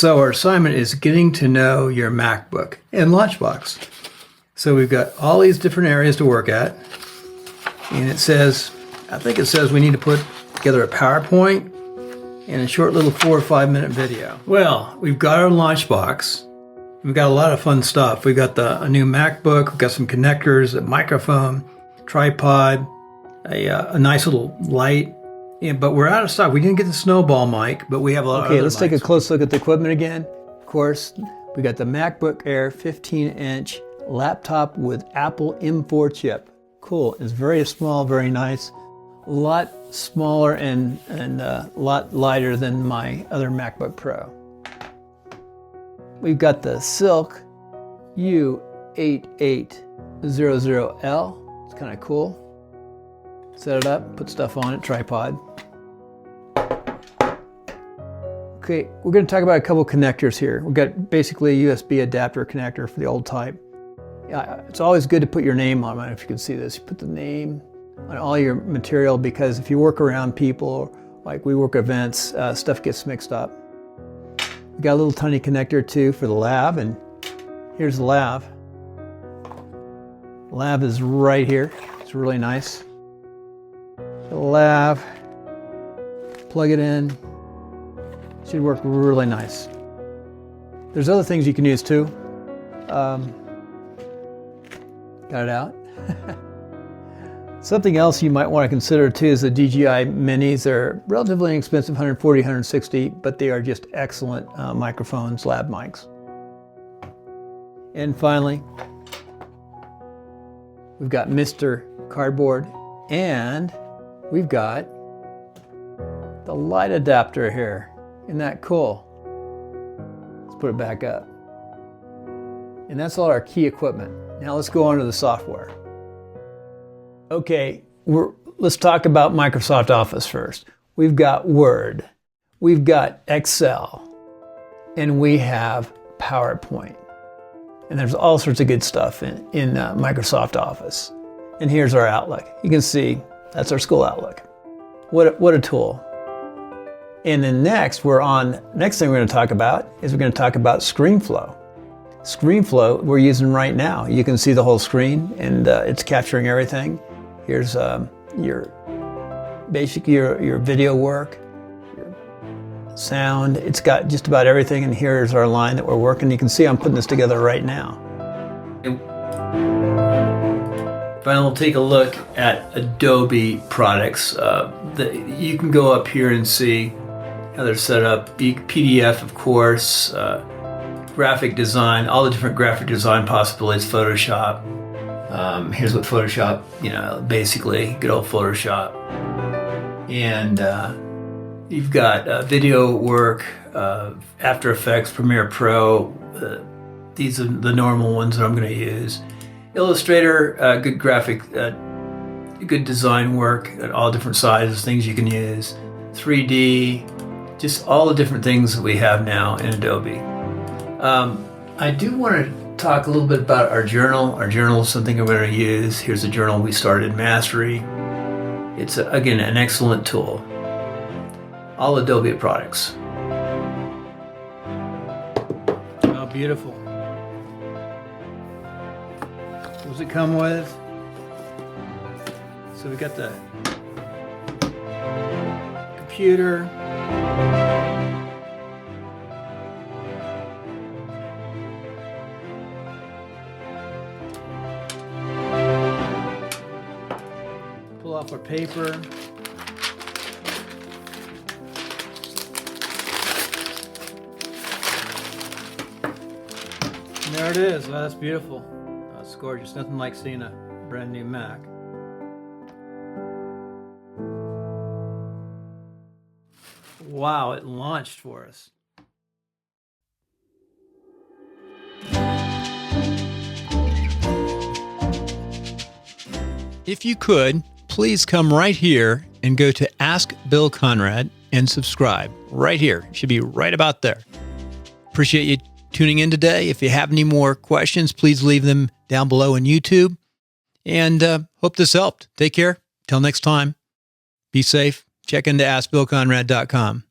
So our assignment is getting to know your MacBook and Launchbox. So we've got all these different areas to work at. And it says, I think it says we need to put together a PowerPoint and a short little 4 or 5 minute video. Well, we've got our Launchbox. We've got a lot of fun stuff. We've got a new MacBook, we've got some connectors, a microphone, tripod, a nice little light. Yeah, but we're out of stock. We didn't get the Snowball mic, but we have a lot of other let's take a mics. close look at the equipment again. Of course, we got the MacBook Air 15-inch laptop with Apple M4 chip. Cool. It's very small, very nice. A lot smaller and a lot lighter than my other MacBook Pro. We've got the SLIK U8800L. It's kind of cool. Set it up, put stuff on it, tripod. Okay, we're going to talk about a couple connectors here. We've got basically a USB adapter connector for the old type. It's always good to put your name on it. If you can see this, you put the name on all your material, because if you work around people, like we work events, stuff gets mixed up. We got a little tiny connector too for the lav, and here's the lav. The lav is right here. It's really nice. The lav, plug it in. Should work really nice. There's other things you can use too. Got it out. Something else you might want to consider too is the DJI Minis. They're relatively inexpensive, 140, 160, but they are just excellent microphones, lab mics. And finally, we've got Mr. Cardboard, and we've got the light adapter here. Isn't that cool? Let's put it back up. And that's all our key equipment. Now let's go on to the software. Okay, let's talk about Microsoft Office first. We've got Word, we've got Excel, and we have PowerPoint. And there's all sorts of good stuff in Microsoft Office. And here's our Outlook. You can see that's our school Outlook. What a tool. And then next thing we're going to talk about is Screenflow. Screenflow we're using right now. You can see the whole screen, and it's capturing everything. Here's your video work, your sound. It's got just about everything, and here's our line that we're working. You can see I'm putting this together right now. Finally, we'll take a look at Adobe Products. You can go up here and see how they're set up. PDF, of course, graphic design, all the different graphic design possibilities, Photoshop. Here's what Photoshop, basically, good old Photoshop. And you've got video work, After Effects, Premiere Pro. These are the normal ones that I'm going to use. Illustrator, good graphic, good design work at all different sizes, things you can use. 3D, just all the different things that we have now in Adobe. I do want to talk a little bit about our journal. Our journal is something we're going to use. Here's a journal we started, Mastery. It's, again, an excellent tool. All Adobe products. Oh, beautiful. What does it come with? So we got the computer. Pull off our paper. And there it is. Oh, that's beautiful. That's gorgeous. Nothing like seeing a brand new Mac. Wow, it launched for us. If you could, please come right here and go to Ask Bill Conrad and subscribe right here. It should be right about there. Appreciate you tuning in today. If you have any more questions, please leave them down below in YouTube. And hope this helped. Take care. Till next time. Be safe. Check into AskBillConrad.com.